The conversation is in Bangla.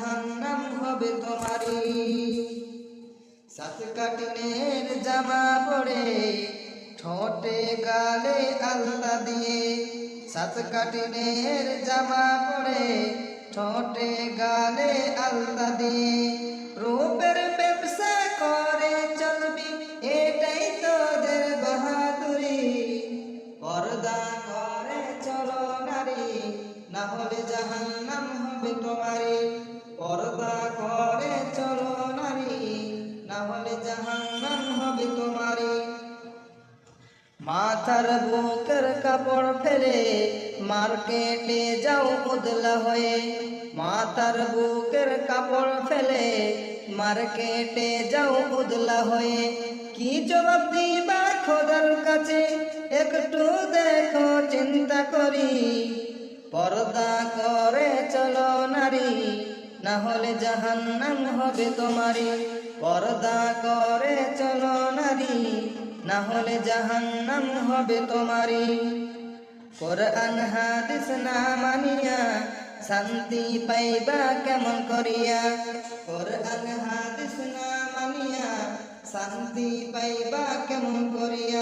জাহান্নাম হবে তোমারি। সাত কাটিনের জামা পরে ঠোঁটে গালে আলতা দিয়ে, সাত কাটিনের জামা পরে ঠোঁটে গালে আলতা দিয়ে, রূপের ব্যবসা করে চলবি এটাই তোদের বাহাদুরি। পর্দা করে চলো নারী, না হলে জাহান্নাম হবে তোমারি। পর্দা করে চলো নারী, না হলে জাহান্নাম হবে তোমারি। মাথার বুকের কাপড় ফেলে মার্কেটে যাও উদলা হয়ে, মাথার বুকের কাপড় ফেলে মার্কেটে যাও উদলা হয়ে। কি জবাব দিবা খোদার কাছে একটু দেখো চিন্তা করি। পর্দা করে চলো নারী, না হলে জাহান্নাম হবে তোমারি। পর্দা করে চলো নারী, না হলে জাহান্নাম হবে তোমারি। কোরআন হাদিস না মানিয়া শান্তি পাইবা কেমন করিয়া। কোরআন হাদিস না মানিয়া শান্তি পাইবা কেমন করিয়া।